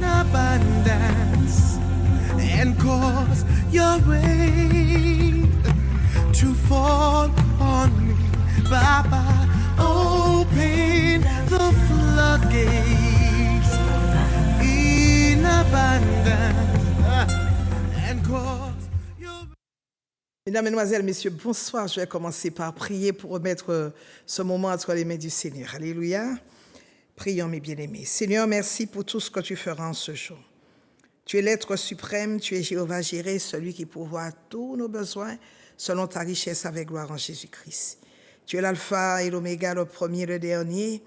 abundance and cause your rain to fall on me. Baba, open the floodgates in abundance and cause your. Mesdames, Mesdemoiselles, Messieurs, bonsoir. Je vais commencer par prier pour remettre ce moment entre les mains du Seigneur. Alléluia. Prions, mes bien-aimés. Seigneur, merci pour tout ce que tu feras en ce jour. Tu es l'être suprême, tu es Jéhovah Jireh, celui qui pourvoit tous nos besoins selon ta richesse avec gloire en Jésus-Christ. Tu es l'alpha et l'oméga, le premier, le dernier,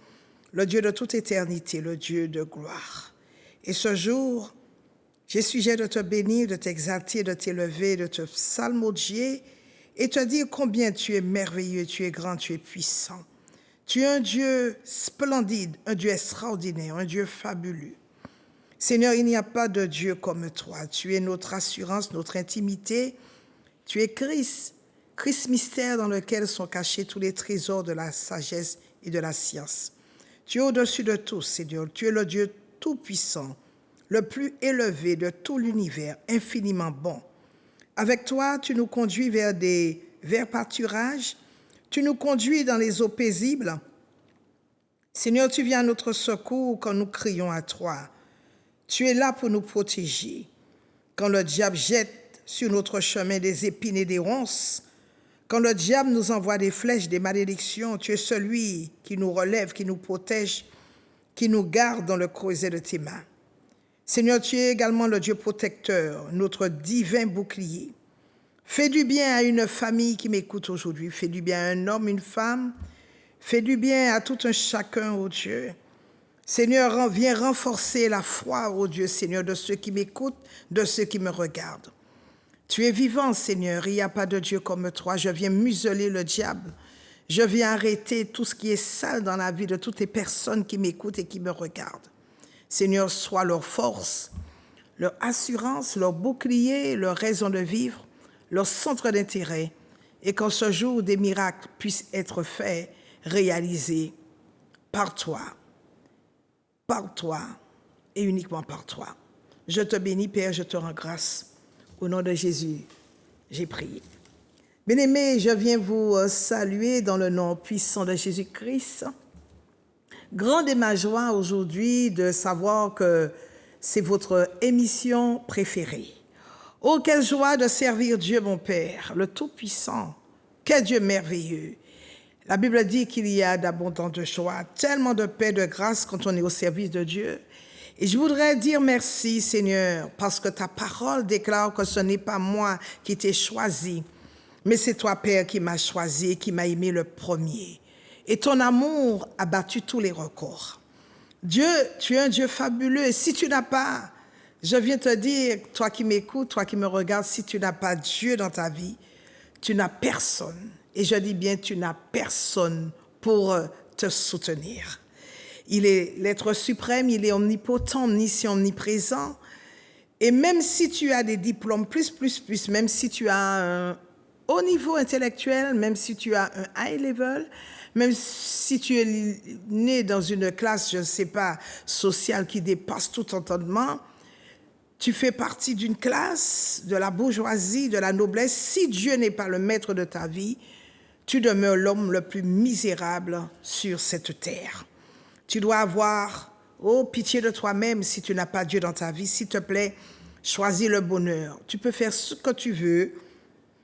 le Dieu de toute éternité, le Dieu de gloire. Et ce jour, j'ai sujet de te bénir, de t'exalter, de t'élever, de te psalmodier et te dire combien tu es merveilleux, tu es grand, tu es puissant. Tu es un Dieu splendide, un Dieu extraordinaire, un Dieu fabuleux. Seigneur, il n'y a pas de Dieu comme toi. Tu es notre assurance, notre intimité. Tu es Christ, Christ mystère dans lequel sont cachés tous les trésors de la sagesse et de la science. Tu es au-dessus de tous, Seigneur. Tu es le Dieu tout-puissant, le plus élevé de tout l'univers, infiniment bon. Avec toi, tu nous conduis vers des verts pâturages. Tu nous conduis dans les eaux paisibles. Seigneur, tu viens à notre secours quand nous crions à toi. Tu es là pour nous protéger. Quand le diable jette sur notre chemin des épines et des ronces, quand le diable nous envoie des flèches, des malédictions, tu es celui qui nous relève, qui nous protège, qui nous garde dans le creuset de tes mains. Seigneur, tu es également le Dieu protecteur, notre divin bouclier. Fais du bien à une famille qui m'écoute aujourd'hui. Fais du bien à un homme, une femme. Fais du bien à tout un chacun, ô Dieu. Seigneur, viens renforcer la foi, ô Dieu, Seigneur, de ceux qui m'écoutent, de ceux qui me regardent. Tu es vivant, Seigneur. Il n'y a pas de Dieu comme toi. Je viens museler le diable. Je viens arrêter tout ce qui est sale dans la vie de toutes les personnes qui m'écoutent et qui me regardent. Seigneur, sois leur force, leur assurance, leur bouclier, leur raison de vivre, leur centre d'intérêt, et qu'en ce jour, des miracles puissent être faits, réalisés par toi et uniquement par toi. Je te bénis, Père, je te rends grâce. Au nom de Jésus, j'ai prié. Bien-aimés, je viens vous saluer dans le nom puissant de Jésus-Christ. Grande est ma joie aujourd'hui de savoir que c'est votre émission préférée. Oh, quelle joie de servir Dieu, mon Père, le Tout-Puissant. Quel Dieu merveilleux. La Bible dit qu'il y a d'abondantes joies, tellement de paix, de grâce quand on est au service de Dieu. Et je voudrais dire merci, Seigneur, parce que ta parole déclare que ce n'est pas moi qui t'ai choisi, mais c'est toi, Père, qui m'as choisi, qui m'as aimé le premier. Et ton amour a battu tous les records. Dieu, tu es un Dieu fabuleux. Et si tu n'as pas, je viens te dire, toi qui m'écoutes, toi qui me regardes, si tu n'as pas Dieu dans ta vie, tu n'as personne. Et je dis bien, tu n'as personne pour te soutenir. Il est l'être suprême, il est omnipotent, omniscient, omniprésent. Et même si tu as des diplômes plus, même si tu as un haut niveau intellectuel, même si tu as un high level, même si tu es né dans une classe, je ne sais pas, sociale qui dépasse tout entendement, tu fais partie d'une classe, de la bourgeoisie, de la noblesse. Si Dieu n'est pas le maître de ta vie, tu demeures l'homme le plus misérable sur cette terre. Tu dois avoir, pitié de toi-même si tu n'as pas Dieu dans ta vie. S'il te plaît, choisis le bonheur. Tu peux faire ce que tu veux.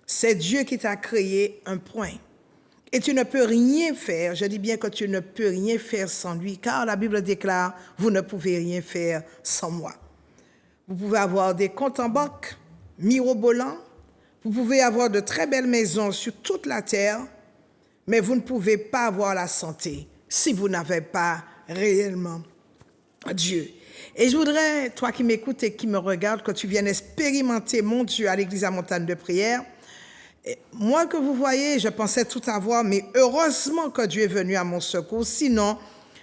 C'est Dieu qui t'a créé, un point. Et tu ne peux rien faire, je dis bien que tu ne peux rien faire sans lui, car la Bible déclare, vous ne pouvez rien faire sans moi. Vous pouvez avoir des comptes en banque mirobolants, vous pouvez avoir de très belles maisons sur toute la terre, mais vous ne pouvez pas avoir la santé si vous n'avez pas réellement Dieu. Et je voudrais, toi qui m'écoutes et qui me regardes, que tu viennes expérimenter mon Dieu à l'église à Montagne de Prière. Et moi que vous voyez, je pensais tout avoir, mais heureusement que Dieu est venu à mon secours. Sinon,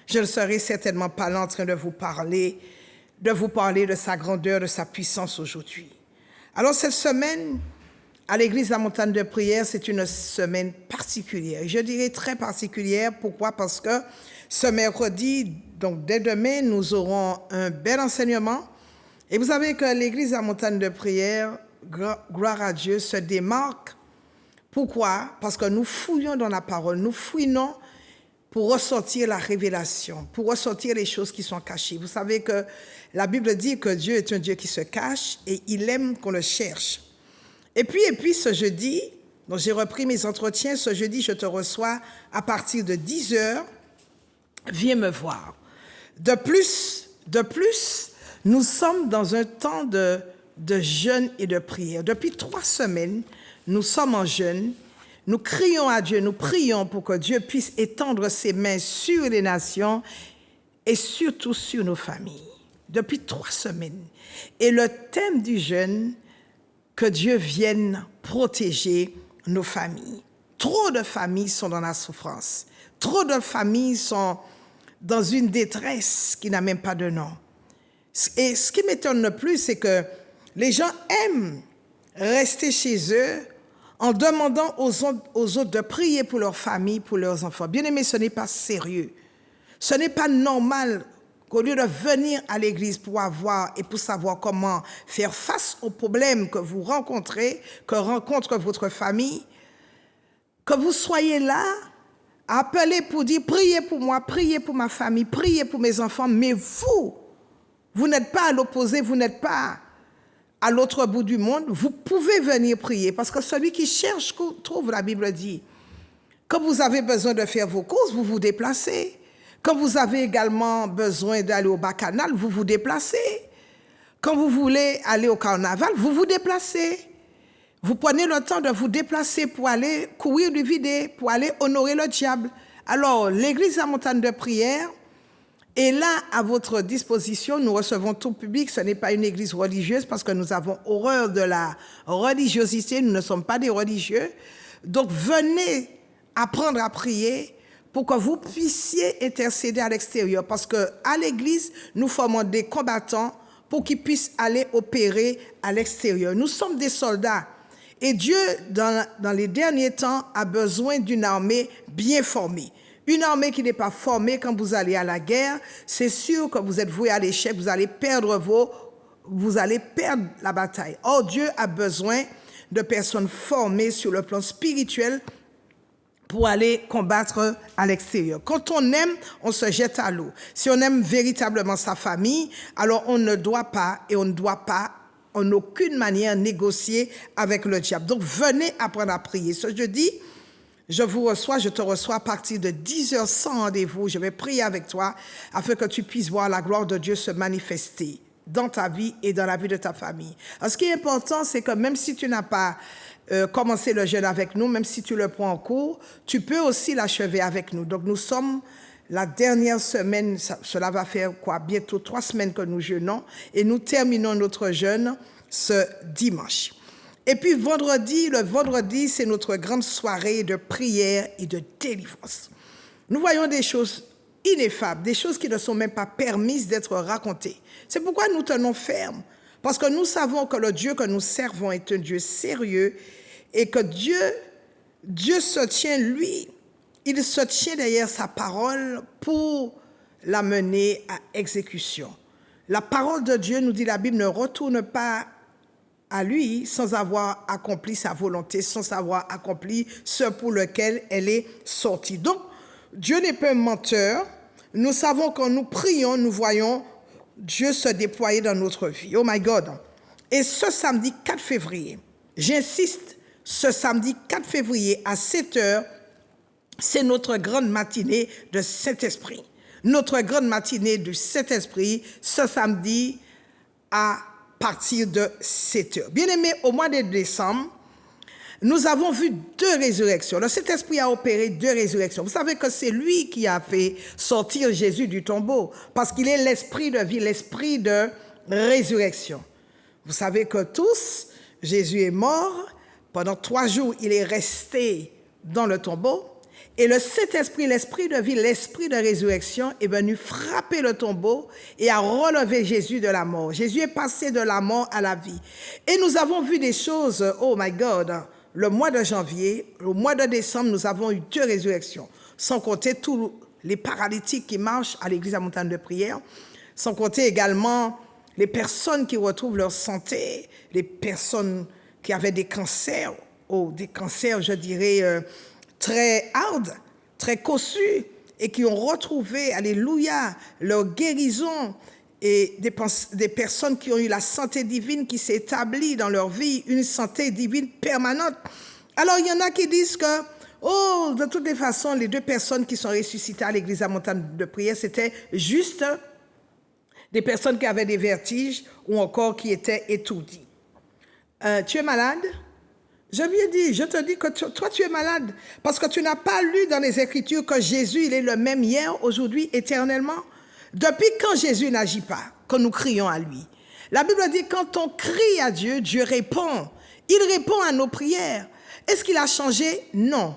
je ne serais certainement pas là en train de vous parler de sa grandeur, de sa puissance aujourd'hui. Alors cette semaine, à l'église de la Montagne de Prière, c'est une semaine particulière. Je dirais très particulière. Pourquoi? Parce que ce mercredi, donc dès demain, nous aurons un bel enseignement Et vous savez que l'église à Montagne de Prière, gloire à Dieu, se démarque. Pourquoi? Parce que nous fouillons dans la parole, nous fouillons pour ressortir la révélation, pour ressortir les choses qui sont cachées. Vous savez que la Bible dit que Dieu est un Dieu qui se cache et il aime qu'on le cherche. Et puis ce jeudi, donc j'ai repris mes entretiens, ce jeudi je te reçois à partir de 10h, viens me voir. De plus, nous sommes dans un temps de jeûne et de prière. Depuis 3 semaines, nous sommes en jeûne. Nous crions à Dieu, nous prions pour que Dieu puisse étendre ses mains sur les nations et surtout sur nos familles. Depuis 3 semaines. Et le thème du jeûne, que Dieu vienne protéger nos familles. Trop de familles sont dans la souffrance. Trop de familles sont dans une détresse qui n'a même pas de nom. Et ce qui m'étonne le plus, c'est que les gens aiment rester chez eux en demandant aux autres de prier pour leur famille, pour leurs enfants. Bien aimé, ce n'est pas sérieux. Ce n'est pas normal qu'au lieu de venir à l'église pour avoir et pour savoir comment faire face aux problèmes que vous rencontrez, que rencontre votre famille, que vous soyez là, appelés pour dire, priez pour moi, priez pour ma famille, priez pour mes enfants, mais vous n'êtes pas à l'opposé, vous n'êtes pas à l'autre bout du monde, vous pouvez venir prier, parce que celui qui cherche trouve, la Bible dit. Quand vous avez besoin de faire vos courses, vous vous déplacez. Quand vous avez également besoin d'aller au bacchanal, vous vous déplacez. Quand vous voulez aller au carnaval, vous vous déplacez. Vous prenez le temps de vous déplacer pour aller courir du vide, pour aller honorer le diable. Alors, l'église à Montagne de Prière est là à votre disposition. Nous recevons tout public. Ce n'est pas une église religieuse parce que nous avons horreur de la religiosité. Nous ne sommes pas des religieux. Donc, venez apprendre à prier pour que vous puissiez intercéder à l'extérieur. Parce qu'à l'église, nous formons des combattants pour qu'ils puissent aller opérer à l'extérieur. Nous sommes des soldats. Et Dieu, dans les derniers temps, a besoin d'une armée bien formée. Une armée qui n'est pas formée quand vous allez à la guerre, c'est sûr que vous êtes voué à l'échec, vous allez perdre la bataille. Or, Dieu a besoin de personnes formées sur le plan spirituel pour aller combattre à l'extérieur. Quand on aime, on se jette à l'eau. Si on aime véritablement sa famille, alors on ne doit pas en aucune manière négocier avec le diable. Donc venez apprendre à prier. Ce jeudi, je te reçois à partir de 10h sans rendez-vous. Je vais prier avec toi afin que tu puisses voir la gloire de Dieu se manifester dans ta vie et dans la vie de ta famille. Alors, ce qui est important, c'est que même si tu n'as pas commencé le jeûne avec nous, même si tu le prends en cours, tu peux aussi l'achever avec nous. Donc nous sommes la dernière semaine, cela va faire bientôt 3 semaines que nous jeûnons et nous terminons notre jeûne ce dimanche. Et puis le vendredi, c'est notre grande soirée de prière et de délivrance. Nous voyons des choses ineffables, des choses qui ne sont même pas permises d'être racontées. C'est pourquoi nous tenons ferme, parce que nous savons que le Dieu que nous servons est un Dieu sérieux et que Dieu se tient, lui, il se tient derrière sa parole pour la mener à exécution. La parole de Dieu, nous dit la Bible, ne retourne pas à lui sans avoir accompli sa volonté, sans avoir accompli ce pour lequel elle est sortie. Donc, Dieu n'est pas un menteur. Nous savons quand nous prions, nous voyons Dieu se déployer dans notre vie. Oh my God! Et ce samedi 4 février, j'insiste, ce samedi 4 février à 7h, c'est notre grande matinée de Saint-Esprit. Notre grande matinée du Saint-Esprit, ce samedi à partir de 7h. Bien-aimés, au mois de décembre, nous avons vu 2 résurrections. Le Saint-Esprit a opéré 2 résurrections. Vous savez que c'est lui qui a fait sortir Jésus du tombeau, parce qu'il est l'esprit de vie, l'esprit de résurrection. Vous savez que tous, Jésus est mort. Pendant 3 jours, il est resté dans le tombeau. Et le Saint-Esprit, l'esprit de vie, l'esprit de résurrection est venu frapper le tombeau et a relevé Jésus de la mort. Jésus est passé de la mort à la vie. Et nous avons vu des choses, oh my God, le mois de janvier, au mois de décembre, nous avons eu 2 résurrections, sans compter tous les paralytiques qui marchent à l'église à Montagne de Prière, sans compter également les personnes qui retrouvent leur santé, les personnes qui avaient des cancers, ou des cancers, je dirais, très hard, très cossus, et qui ont retrouvé, alléluia, leur guérison, et des personnes qui ont eu la santé divine qui s'est établie dans leur vie, une santé divine permanente. Alors, il y en a qui disent que, oh, de toutes les façons, les 2 personnes qui sont ressuscitées à l'église à Montagne de Prière, c'était juste des personnes qui avaient des vertiges ou encore qui étaient étourdies. Tu es malade? Je lui ai dit, je te dis que toi, tu es malade parce que tu n'as pas lu dans les Écritures que Jésus, il est le même hier, aujourd'hui, éternellement. Depuis quand Jésus n'agit pas, quand nous crions à lui? La Bible dit, quand on crie à Dieu, Dieu répond. Il répond à nos prières. Est-ce qu'il a changé? Non.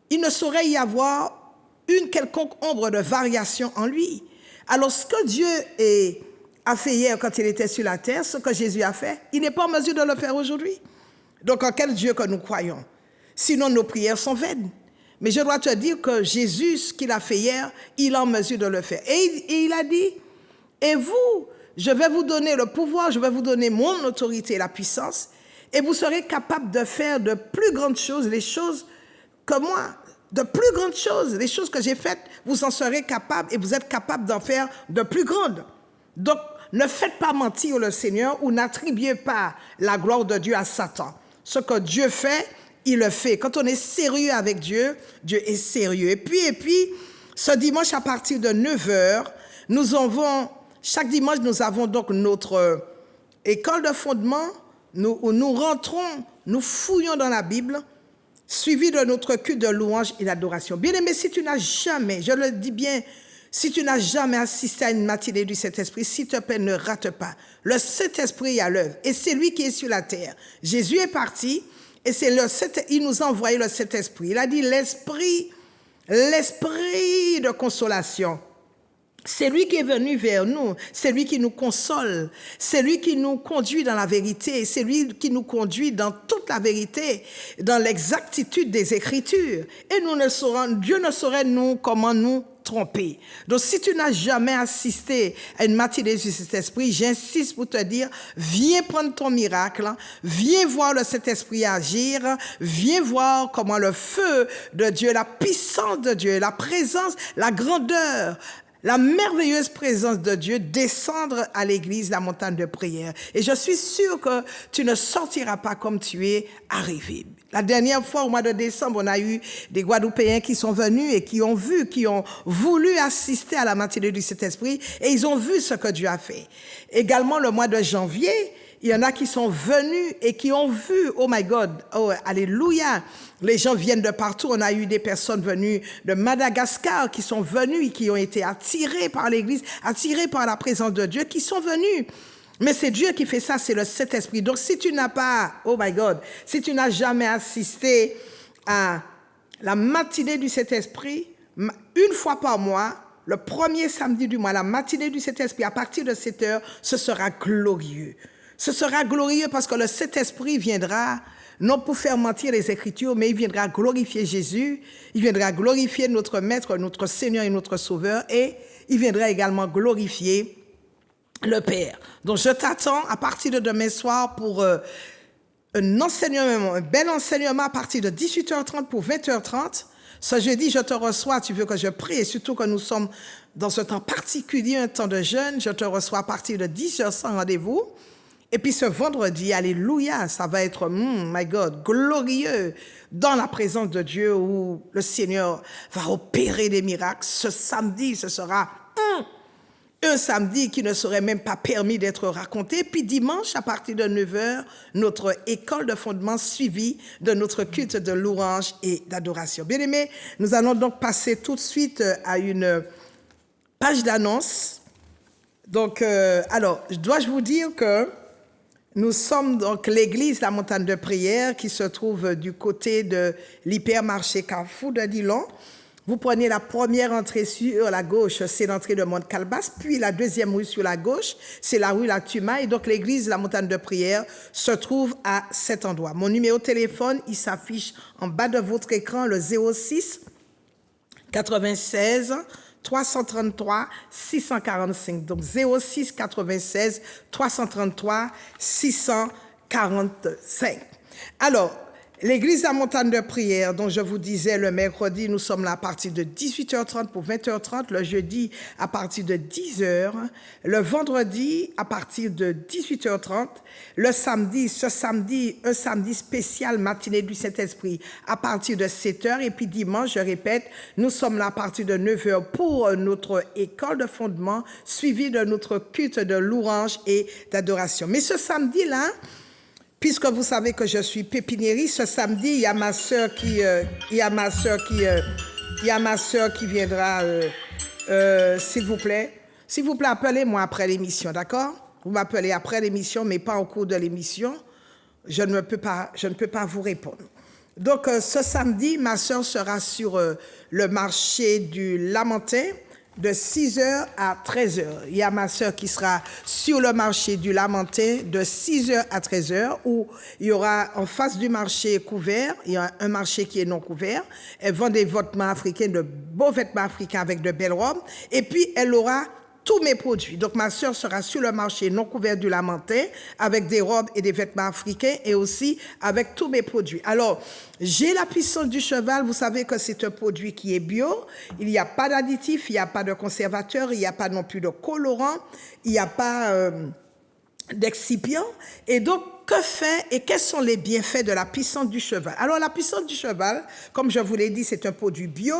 Il ne saurait y avoir une quelconque ombre de variation en lui. Alors, ce que Dieu a fait hier quand il était sur la terre, ce que Jésus a fait, il n'est pas en mesure de le faire aujourd'hui. Donc, en quel Dieu que nous croyons? Sinon, nos prières sont vaines. Mais je dois te dire que Jésus, ce qu'il a fait hier, il est en mesure de le faire. Et il a dit, et vous, je vais vous donner le pouvoir, je vais vous donner mon autorité et la puissance, et vous serez capables de faire de plus grandes choses, les choses que moi, de plus grandes choses, les choses que j'ai faites, vous en serez capables et vous êtes capables d'en faire de plus grandes. Donc, ne faites pas mentir le Seigneur ou n'attribuez pas la gloire de Dieu à Satan. Ce que Dieu fait, il le fait. Quand on est sérieux avec Dieu, Dieu est sérieux. Et puis, ce dimanche à partir de 9h, chaque dimanche, nous avons donc notre école de fondement où nous rentrons, nous fouillons dans la Bible, suivi de notre culte de louange et d'adoration. Bien-aimé, si tu n'as jamais, je le dis bien, si tu n'as jamais assisté à une matinée du Saint-Esprit, s'il te plaît, ne rate pas. Le Saint-Esprit est à l'œuvre et c'est lui qui est sur la terre. Jésus est parti et il nous a envoyé le Saint-Esprit. Il a dit l'Esprit de consolation. C'est lui qui est venu vers nous, c'est lui qui nous console, c'est lui qui nous conduit dans la vérité, c'est lui qui nous conduit dans toute la vérité, dans l'exactitude des Écritures. Et Dieu ne saurait comment nous tromper. Donc si tu n'as jamais assisté à une matinée du Saint-Esprit, j'insiste pour te dire, viens prendre ton miracle, viens voir le Saint-Esprit agir, viens voir comment le feu de Dieu, la puissance de Dieu, la présence, la grandeur, la merveilleuse présence de Dieu descendre à l'église, la montagne de prière. Et je suis sûre que tu ne sortiras pas comme tu es arrivé. La dernière fois, au mois de décembre, on a eu des Guadeloupéens qui sont venus et qui ont voulu assister à la matinée du Saint-Esprit et ils ont vu ce que Dieu a fait. Également, le mois de janvier, il y en a qui sont venus et qui ont vu, oh my God, oh alléluia, les gens viennent de partout. On a eu des personnes venues de Madagascar qui sont venues et qui ont été attirées par l'église, attirées par la présence de Dieu, qui sont venus. Mais c'est Dieu qui fait ça, c'est le Saint-Esprit. Donc si tu n'as pas, oh my God, si tu n'as jamais assisté à la matinée du Saint-Esprit, une fois par mois, le premier samedi du mois, la matinée du Saint-Esprit, à partir de 7h, ce sera glorieux. Ce sera glorieux parce que le Saint-Esprit viendra, non pour faire mentir les Écritures, mais il viendra glorifier Jésus, il viendra glorifier notre Maître, notre Seigneur et notre Sauveur, et il viendra également glorifier le Père. Donc je t'attends à partir de demain soir pour un enseignement, un bel enseignement à partir de 18h30 pour 20h30. Ce jeudi, je te reçois, tu veux que je prie, et surtout que nous sommes dans ce temps particulier, un temps de jeûne, je te reçois à partir de 10h sans rendez-vous. Et puis ce vendredi, alléluia, ça va être, my God, glorieux dans la présence de Dieu où le Seigneur va opérer des miracles. Ce samedi, ce sera un samedi qui ne serait même pas permis d'être raconté. Puis dimanche, à partir de 9h, notre école de fondement suivie de notre culte de louange et d'adoration. Bien aimés, nous allons donc passer tout de suite à une page d'annonce. Donc, alors, dois-je vous dire que nous sommes donc l'église La Montagne de Prière qui se trouve du côté de l'hypermarché Carrefour de Dillon. Vous prenez la première entrée sur la gauche, c'est l'entrée de Mont-Calebasse, puis la deuxième rue sur la gauche, c'est la rue La Tuma, et donc l'église La Montagne de Prière se trouve à cet endroit. Mon numéro de téléphone, il s'affiche en bas de votre écran, le 06 96 333 645. Donc 06 96 333 645. Alors, l'église La Montagne de Prière, dont je vous disais le mercredi, nous sommes là à partir de 18h30 pour 20h30, le jeudi à partir de 10h, le vendredi à partir de 18h30, le samedi, un samedi spécial matinée du Saint-Esprit à partir de 7h, et puis dimanche, je répète, nous sommes là à partir de 9h pour notre école de fondement, suivi de notre culte de louange et d'adoration. Mais ce samedi-là, puisque vous savez que je suis pépiniériste, ce samedi, il y a ma sœur qui viendra, s'il vous plaît, appelez-moi après l'émission, d'accord? Vous m'appelez après l'émission, mais pas au cours de l'émission. Je ne peux pas vous répondre. Donc, ce samedi, ma sœur sera sur le marché du Lamentin, de 6h à 13h. Il y a ma sœur qui sera sur le marché du Lamentin de 6h à 13h, où il y aura en face du marché couvert, il y a un marché qui est non couvert. Elle vend des vêtements africains, de beaux vêtements africains avec de belles robes. Et puis, elle aura tous mes produits. Donc, ma sœur sera sur le marché non couvert du Lamentin avec des robes et des vêtements africains et aussi avec tous mes produits. Alors, j'ai la puissance du cheval. Vous savez que c'est un produit qui est bio. Il n'y a pas d'additifs, il n'y a pas de conservateur, il n'y a pas non plus de colorant, il n'y a pas d'excipient. Et donc, que fait et quels sont les bienfaits de la puissance du cheval? Alors, la puissance du cheval, comme je vous l'ai dit, c'est un produit bio.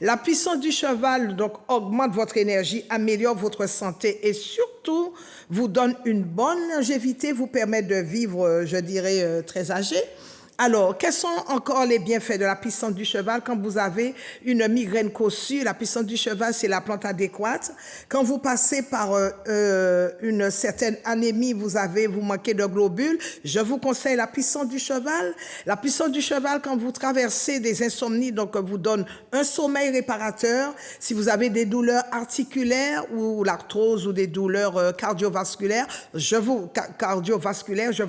La puissance du cheval, donc, augmente votre énergie, améliore votre santé et surtout, vous donne une bonne longévité, vous permet de vivre, je dirais, très âgé. Alors, quels sont encore les bienfaits de la puissance du cheval? Quand vous avez une migraine cossue, la puissance du cheval, c'est la plante adéquate. Quand vous passez par une certaine anémie, vous manquez de globules, je vous conseille la puissance du cheval. La puissance du cheval, quand vous traversez des insomnies, donc vous donne un sommeil réparateur. Si vous avez des douleurs articulaires ou l'arthrose ou des douleurs cardiovasculaires, je vous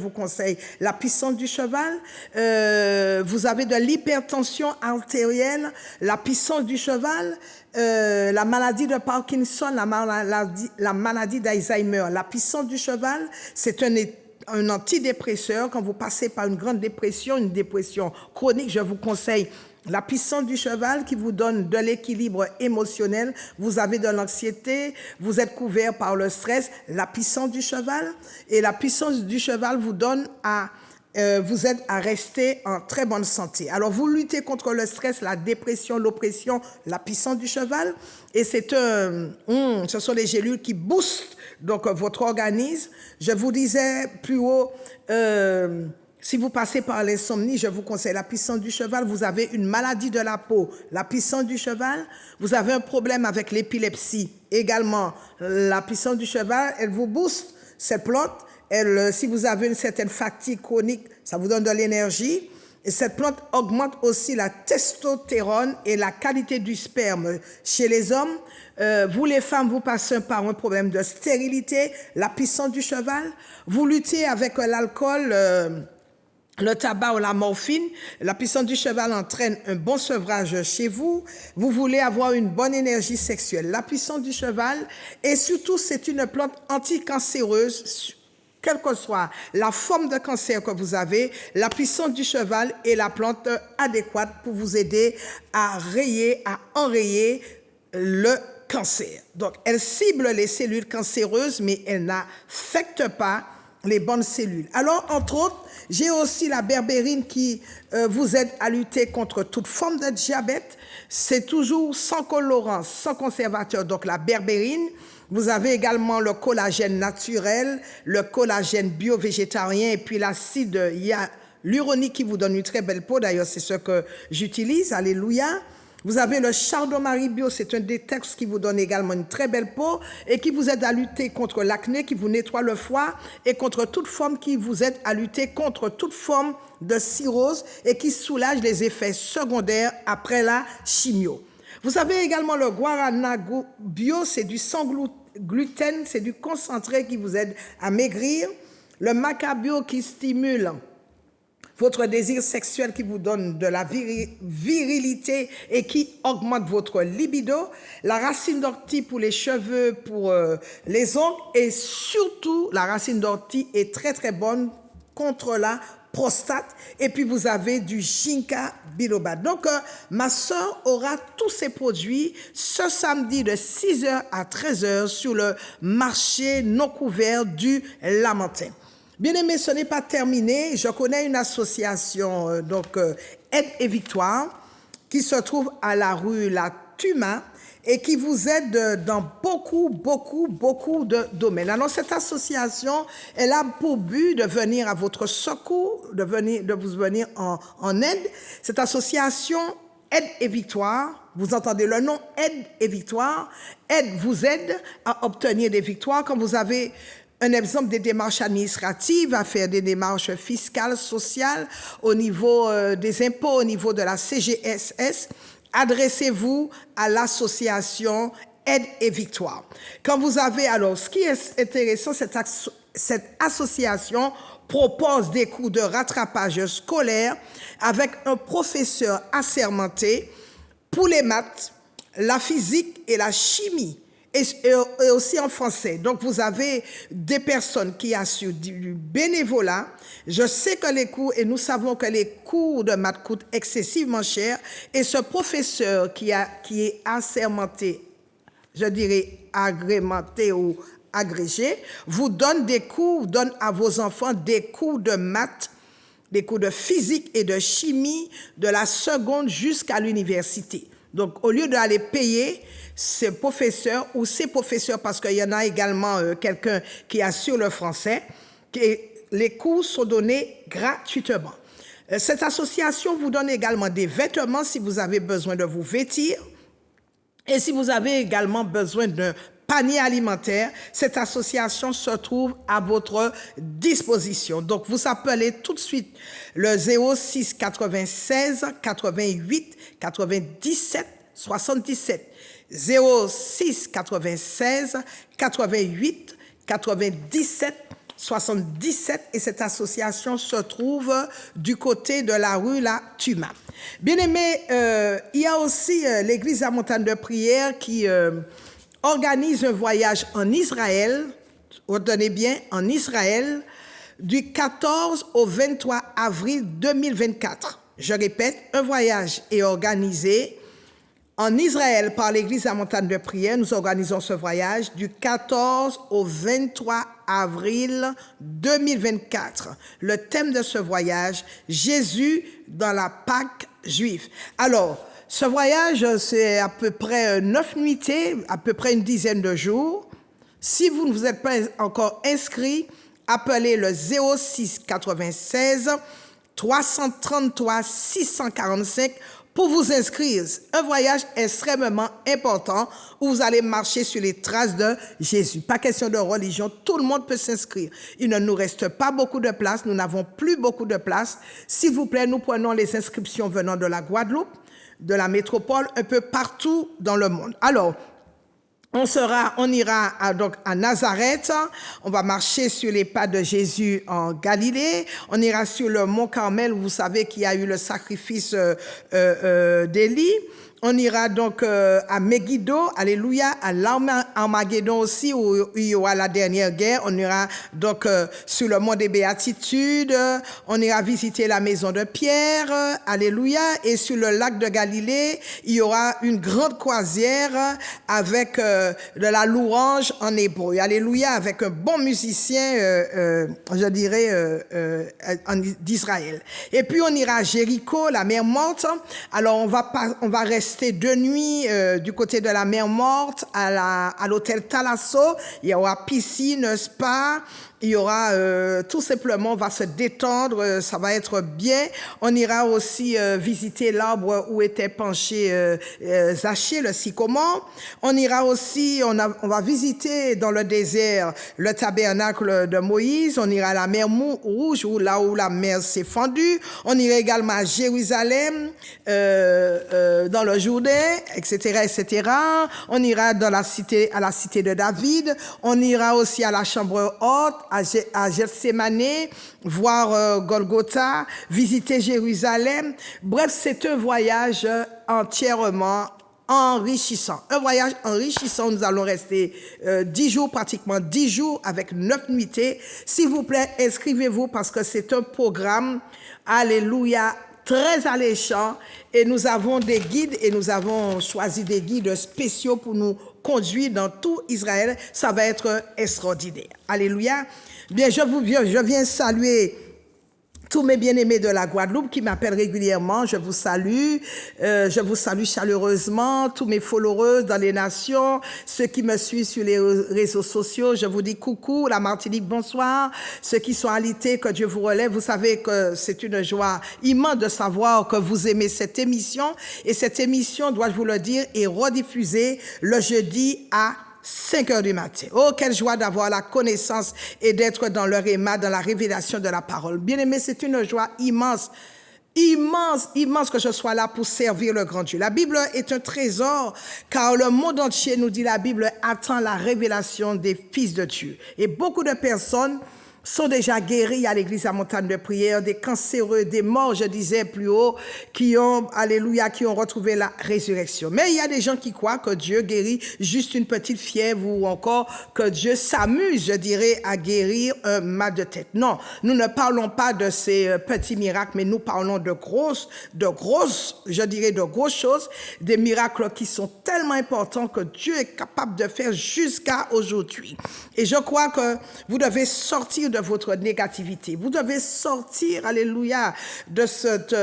conseille la puissance du cheval. Vous avez de l'hypertension artérielle, la puissance du cheval, la maladie de Parkinson, la maladie d'Alzheimer. La puissance du cheval, c'est un antidépresseur. Quand vous passez par une grande dépression, une dépression chronique, je vous conseille la puissance du cheval qui vous donne de l'équilibre émotionnel. Vous avez de l'anxiété, vous êtes couvert par le stress. La puissance du cheval, et la puissance du cheval vous donne vous aide à rester en très bonne santé. Alors, vous luttez contre le stress, la dépression, l'oppression, la puissance du cheval. Et ce sont les gélules qui boostent donc votre organisme. Je vous disais plus haut, si vous passez par l'insomnie, je vous conseille la puissance du cheval. Vous avez une maladie de la peau, la puissance du cheval. Vous avez un problème avec l'épilepsie, également. La puissance du cheval, elle vous booste cette plante. Si vous avez une certaine fatigue chronique, ça vous donne de l'énergie. Et cette plante augmente aussi la testostérone et la qualité du sperme chez les hommes. Vous les femmes, vous passez par un problème de stérilité, la puissance du cheval. Vous luttez avec l'alcool, le tabac ou la morphine. La puissance du cheval entraîne un bon sevrage chez vous. Vous voulez avoir une bonne énergie sexuelle. La puissance du cheval, et surtout, c'est une plante anticancéreuse. Quelle que soit la forme de cancer que vous avez, la puissance du cheval est la plante adéquate pour vous aider à enrayer le cancer. Donc, elle cible les cellules cancéreuses, mais elle n'affecte pas les bonnes cellules. Alors, entre autres, j'ai aussi la berbérine qui vous aide à lutter contre toute forme de diabète. C'est toujours sans colorant, sans conservateur. Donc, la berbérine. Vous avez également le collagène naturel, le collagène bio-végétarien et puis l'acide hyaluronique qui vous donne une très belle peau. D'ailleurs, c'est ce que j'utilise. Alléluia. Vous avez le chardon-marie bio, c'est un détox qui vous donne également une très belle peau et qui vous aide à lutter contre l'acné, qui vous nettoie le foie et contre toute forme qui vous aide à lutter contre toute forme de cirrhose et qui soulage les effets secondaires après la chimio. Vous avez également le guarana bio, c'est du sans gluten, c'est du concentré qui vous aide à maigrir. Le maca bio qui stimule votre désir sexuel qui vous donne de la virilité et qui augmente votre libido, la racine d'ortie pour les cheveux, pour les ongles, et surtout, la racine d'ortie est très très bonne contre la prostate, et puis vous avez du ginkgo biloba. Donc, ma soeur aura tous ces produits ce samedi de 6h à 13h sur le marché non couvert du Lamentin. Bien-aimés, ce n'est pas terminé. Je connais une association, Aide et Victoire, qui se trouve à la rue La Tuma et qui vous aide dans beaucoup de domaines. Alors, cette association, elle a pour but de venir à votre secours, de vous venir en aide. Cette association Aide et Victoire, vous entendez le nom, Aide et Victoire, vous aide à obtenir des victoires quand vous avez un exemple des démarches administratives, à faire des démarches fiscales, sociales, au niveau des impôts, au niveau de la CGSS. Adressez-vous à l'association Aide et Victoire. Quand vous avez, alors, ce qui est intéressant, cette association propose des cours de rattrapage scolaire avec un professeur assermenté pour les maths, la physique et la chimie. Et aussi en français. Donc, vous avez des personnes qui assurent du bénévolat. Je sais que les cours, et nous savons que les cours de maths coûtent excessivement cher. Et ce professeur qui est assermenté, je dirais agrémenté ou agrégé, vous donne des cours, donne à vos enfants des cours de maths, des cours de physique et de chimie de la seconde jusqu'à l'université. Donc, au lieu d'aller payer ces professeurs ou ces professeurs, parce qu'il y en a également quelqu'un qui assure le français, les cours sont donnés gratuitement. Cette association vous donne également des vêtements si vous avez besoin de vous vêtir. Et si vous avez également besoin d'un panier alimentaire, cette association se trouve à votre disposition. Donc, vous appelez tout de suite le 06 96 88 97 77. 06 96 88 97 77 et cette association se trouve du côté de la rue La Tuma. Bien-aimés, il y a aussi l'église à Montagne de Prière qui organise un voyage en Israël, retenez bien, en Israël, du 14 au 23 avril 2024. Je répète, un voyage est organisé en Israël par l'église à Montagne de Prière. Nous organisons ce voyage du 14 au 23 avril 2024. Le thème de ce voyage, Jésus dans la Pâque juive. Alors, ce voyage, c'est à peu près 9 nuitées, à peu près une dizaine de jours. Si vous ne vous êtes pas encore inscrit, appelez le 06 96 333 645 pour vous inscrire. Un voyage extrêmement important où vous allez marcher sur les traces de Jésus. Pas question de religion, tout le monde peut s'inscrire. Il ne nous reste pas beaucoup de place, nous n'avons plus beaucoup de place. S'il vous plaît, nous prenons les inscriptions venant de la Guadeloupe, de la métropole, un peu partout dans le monde. Alors, on ira à Nazareth, on va marcher sur les pas de Jésus en Galilée, on ira sur le mont Carmel, vous savez qu'il y a eu le sacrifice d'Élie. On ira donc à Megiddo, alléluia, à l'Armageddon aussi, où il y aura la dernière guerre. On ira donc sur le mont des Béatitudes, on ira visiter la maison de Pierre, alléluia, et sur le lac de Galilée, il y aura une grande croisière avec de la louange en hébreu, alléluia, avec un bon musicien, je dirais, d'Israël. Et puis on ira à Jéricho, la mer Morte. Alors on va rester 2 nuits du côté de la mer Morte à l'hôtel Thalasso. Il y aura piscine, spa. Il y aura tout simplement, on va se détendre, ça va être bien. On ira aussi visiter l'arbre où était penché Zachée, le sycomore. On ira aussi, on va visiter dans le désert le tabernacle de Moïse. On ira à la mer Rouge, là où la mer s'est fendue. On ira également à Jérusalem, dans le Jourdain, etc., etc. On ira à la cité de David. On ira aussi à la chambre haute, à Gethsémane, voir Golgotha, visiter Jérusalem. Bref, c'est un voyage entièrement enrichissant. Un voyage enrichissant. Nous allons rester 10 jours, pratiquement 10 jours avec 9 nuitées. S'il vous plaît, inscrivez-vous parce que c'est un programme, alléluia, très alléchant. Et nous avons des guides et nous avons choisi des guides spéciaux pour nous conduire dans tout Israël. Ça va être extraordinaire. Alléluia. Bien, je viens saluer tous mes bien-aimés de la Guadeloupe qui m'appellent régulièrement, je vous salue chaleureusement, tous mes followers dans les nations, ceux qui me suivent sur les réseaux sociaux, je vous dis coucou, la Martinique, bonsoir, ceux qui sont alités, que Dieu vous relève, vous savez que c'est une joie immense de savoir que vous aimez cette émission, et cette émission, dois-je vous le dire, est rediffusée le jeudi à 5 heures du matin. Oh, quelle joie d'avoir la connaissance et d'être dans le réma, dans la révélation de la parole. Bien-aimés, c'est une joie immense, immense, immense que je sois là pour servir le grand Dieu. La Bible est un trésor, car le monde entier, nous dit la Bible, attend la révélation des fils de Dieu. Et beaucoup de personnes sont déjà guéris à l'église à Montagne de Prière, des cancéreux, des morts, je disais plus haut, qui ont, alléluia, qui ont retrouvé la résurrection. Mais il y a des gens qui croient que Dieu guérit juste une petite fièvre ou encore que Dieu s'amuse, je dirais, à guérir un mal de tête. Non, nous ne parlons pas de ces petits miracles, mais nous parlons de grosses choses, des miracles qui sont tellement importants que Dieu est capable de faire jusqu'à aujourd'hui. Et je crois que vous devez sortir de votre négativité. Vous devez sortir, alléluia, de cette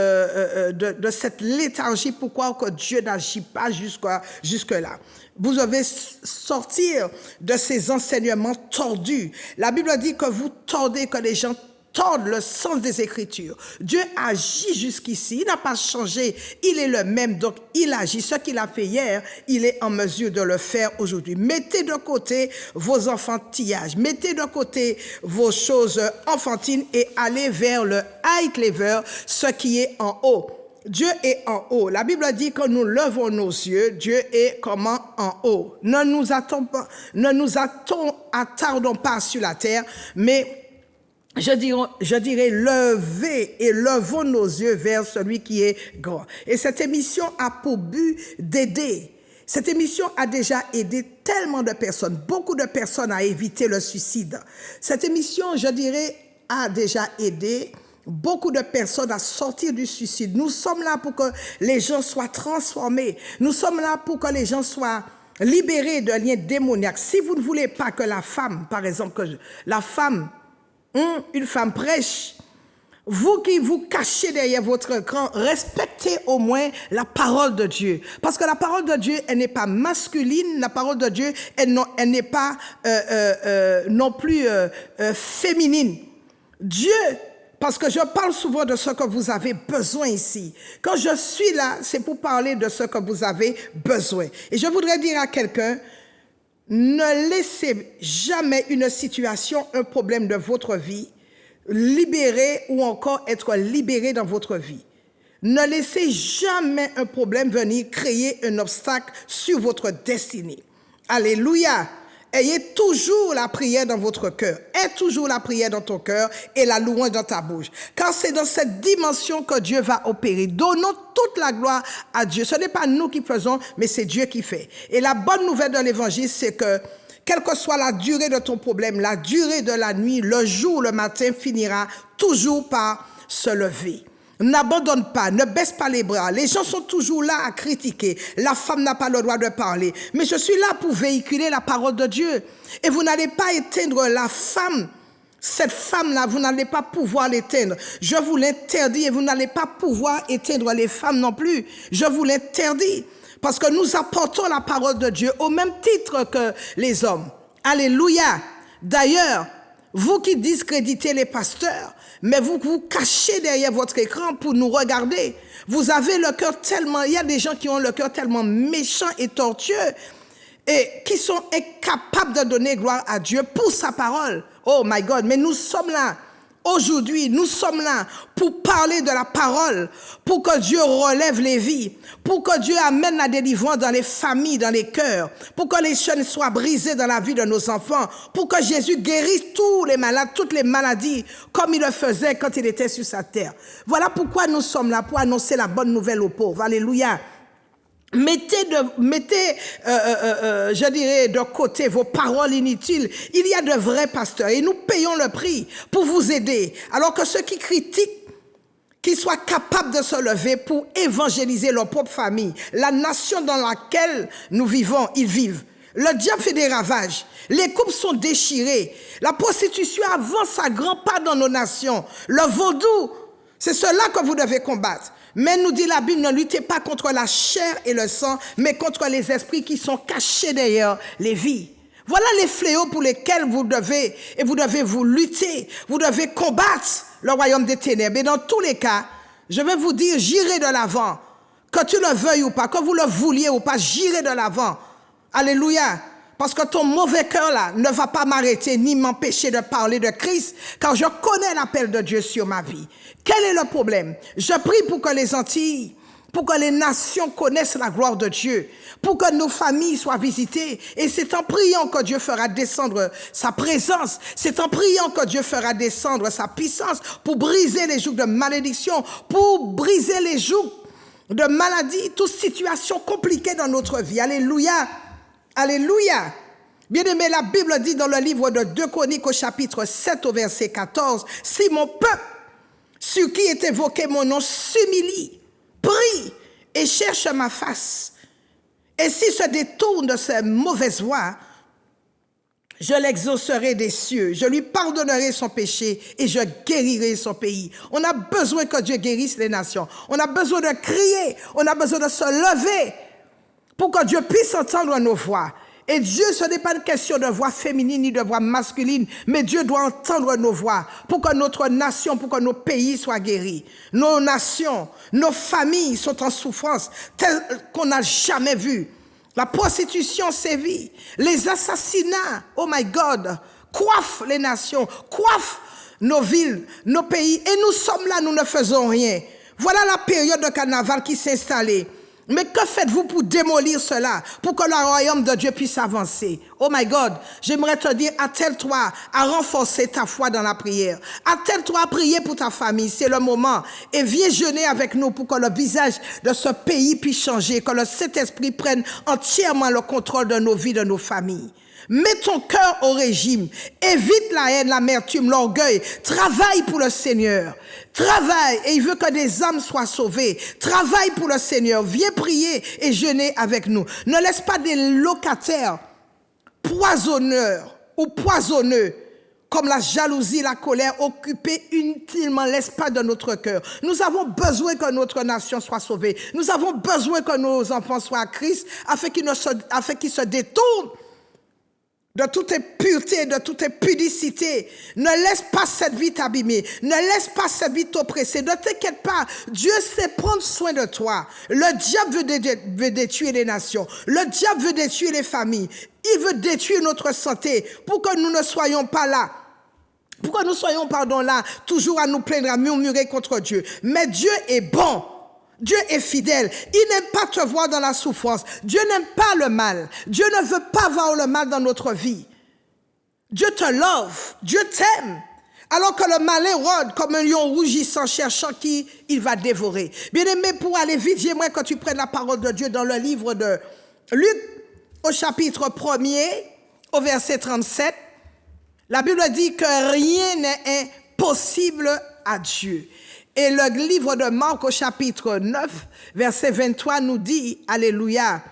léthargie. Pourquoi que Dieu n'agit pas jusque-là? Vous devez sortir de ces enseignements tordus. La Bible dit que vous tordez, que les gens tordent le sens des Écritures. Dieu agit jusqu'ici, il n'a pas changé, il est le même, donc il agit. Ce qu'il a fait hier, il est en mesure de le faire aujourd'hui. Mettez de côté vos enfantillages, mettez de côté vos choses enfantines et allez vers le high clever, ce qui est en haut. Dieu est en haut. La Bible dit que nous levons nos yeux, Dieu est comment en haut. Ne nous attardons pas sur la terre, mais je dirais, levons nos yeux vers celui qui est grand. Et cette émission a pour but d'aider. Cette émission a déjà aidé tellement de personnes, beaucoup de personnes à éviter le suicide. Cette émission, je dirais, a déjà aidé beaucoup de personnes à sortir du suicide. Nous sommes là pour que les gens soient transformés. Nous sommes là pour que les gens soient libérés de liens démoniaques. Si vous ne voulez pas que la femme, par exemple, une femme prêche, vous qui vous cachez derrière votre écran, respectez au moins la parole de Dieu. Parce que la parole de Dieu, elle n'est pas masculine, la parole de Dieu, elle n'est pas non plus féminine. Dieu, parce que je parle souvent de ce que vous avez besoin ici. Quand je suis là, c'est pour parler de ce que vous avez besoin. Et je voudrais dire à quelqu'un, ne laissez jamais une situation, un problème de votre vie libérer ou encore être libéré dans votre vie. Ne laissez jamais un problème venir créer un obstacle sur votre destinée. Alléluia. Ayez toujours la prière dans votre cœur. Aie toujours la prière dans ton cœur et la louange dans ta bouche. Car c'est dans cette dimension que Dieu va opérer. Donnons toute la gloire à Dieu. Ce n'est pas nous qui faisons, mais c'est Dieu qui fait. Et la bonne nouvelle de l'évangile, c'est que quelle que soit la durée de ton problème, la durée de la nuit, le jour, le matin finira toujours par se lever. N'abandonne pas, ne baisse pas les bras. Les gens sont toujours là à critiquer. La femme n'a pas le droit de parler. Mais je suis là pour véhiculer la parole de Dieu. Et vous n'allez pas éteindre la femme. Cette femme-là, vous n'allez pas pouvoir l'éteindre. Je vous l'interdis et vous n'allez pas pouvoir éteindre les femmes non plus. Je vous l'interdis. Parce que nous apportons la parole de Dieu au même titre que les hommes. Alléluia. D'ailleurs, vous qui discréditez les pasteurs, mais vous vous cachez derrière votre écran pour nous regarder. Vous avez le cœur tellement... Il y a des gens qui ont le cœur tellement méchant et tortueux et qui sont incapables de donner gloire à Dieu pour sa parole. Oh my God, mais nous sommes là Aujourd'hui, nous sommes là pour parler de la parole, pour que Dieu relève les vies, pour que Dieu amène la délivrance dans les familles, dans les cœurs, pour que les chaînes soient brisées dans la vie de nos enfants, pour que Jésus guérisse tous les malades, toutes les maladies, comme il le faisait quand il était sur sa terre. Voilà pourquoi nous sommes là, pour annoncer la bonne nouvelle aux pauvres. Alléluia. Mettez, je dirais, de côté vos paroles inutiles. Il y a de vrais pasteurs et nous payons le prix pour vous aider. Alors que ceux qui critiquent, qu'ils soient capables de se lever pour évangéliser leur propre famille, la nation dans laquelle nous vivons, ils vivent. Le diable fait des ravages. Les couples sont déchirés. La prostitution avance à grands pas dans nos nations. Le vaudou, c'est cela que vous devez combattre. Mais nous dit la Bible, ne luttez pas contre la chair et le sang, mais contre les esprits qui sont cachés derrière les vies. Voilà les fléaux pour lesquels vous devez vous lutter. Vous devez combattre le royaume des ténèbres. Et dans tous les cas, je vais vous dire, j'irai de l'avant. Que tu le veuilles ou pas, que vous le vouliez ou pas, j'irai de l'avant. Alléluia. Parce que ton mauvais cœur là ne va pas m'arrêter ni m'empêcher de parler de Christ, car je connais l'appel de Dieu sur ma vie. Quel est le problème? Je prie pour que les Antilles, pour que les nations connaissent la gloire de Dieu, pour que nos familles soient visitées. Et c'est en priant que Dieu fera descendre sa présence, c'est en priant que Dieu fera descendre sa puissance pour briser les jougs de malédiction, pour briser les jougs de maladie, toute situation compliquée dans notre vie. Alléluia. Alléluia. Bien-aimé, la Bible dit dans le livre de 2 Chroniques au chapitre 7 au verset 14, « Si mon peuple, sur qui est évoqué mon nom, s'humilie, prie et cherche ma face, et s'il se détourne de ses mauvaises voies, je l'exaucerai des cieux, je lui pardonnerai son péché et je guérirai son pays. » On a besoin que Dieu guérisse les nations. On a besoin de crier, on a besoin de se lever pour que Dieu puisse entendre nos voix. Et Dieu, ce n'est pas une question de voix féminine ni de voix masculine, mais Dieu doit entendre nos voix pour que notre nation, pour que nos pays soient guéris. Nos nations, nos familles sont en souffrance telle qu'on n'a jamais vu. La prostitution sévit, les assassinats, oh my God, coiffent les nations, coiffent nos villes, nos pays. Et nous sommes là, nous ne faisons rien. Voilà la période de carnaval qui s'est installée. Mais que faites-vous pour démolir cela, pour que le royaume de Dieu puisse avancer? Oh my God, j'aimerais te dire, attelle-toi à renforcer ta foi dans la prière. Attelle-toi à prier pour ta famille, c'est le moment. Et viens jeûner avec nous pour que le visage de ce pays puisse changer, que le Saint-Esprit prenne entièrement le contrôle de nos vies, de nos familles. Mets ton cœur au régime, évite la haine, l'amertume, l'orgueil, travaille pour le Seigneur, travaille et il veut que des âmes soient sauvées, travaille pour le Seigneur, viens prier et jeûner avec nous. Ne laisse pas des locataires poisonneurs ou poisonneux comme la jalousie, la colère occuper inutilement l'espace de notre cœur. Nous avons besoin que notre nation soit sauvée, nous avons besoin que nos enfants soient à Christ afin qu'ils se détournent de toute impureté, de toute impudicité. Ne laisse pas cette vie t'abîmer. Ne laisse pas cette vie t'oppresser. Ne t'inquiète pas. Dieu sait prendre soin de toi. Le diable veut détruire les nations. Le diable veut détruire les familles. Il veut détruire notre santé pour que nous ne soyons pas là. Pour que nous soyons, là, toujours à nous plaindre, à murmurer contre Dieu. Mais Dieu est bon. Dieu est fidèle. Il n'aime pas te voir dans la souffrance. Dieu n'aime pas le mal. Dieu ne veut pas voir le mal dans notre vie. Dieu te love. Dieu t'aime. Alors que le malin rôde comme un lion rugissant, cherchant qui il va dévorer. Bien-aimé, pour aller vite, j'aimerais que tu prennes la parole de Dieu dans le livre de Luc, au chapitre 1er, au verset 37. La Bible dit que rien n'est impossible à Dieu. Et le livre de Marc au chapitre 9, verset 23 nous dit, alléluia,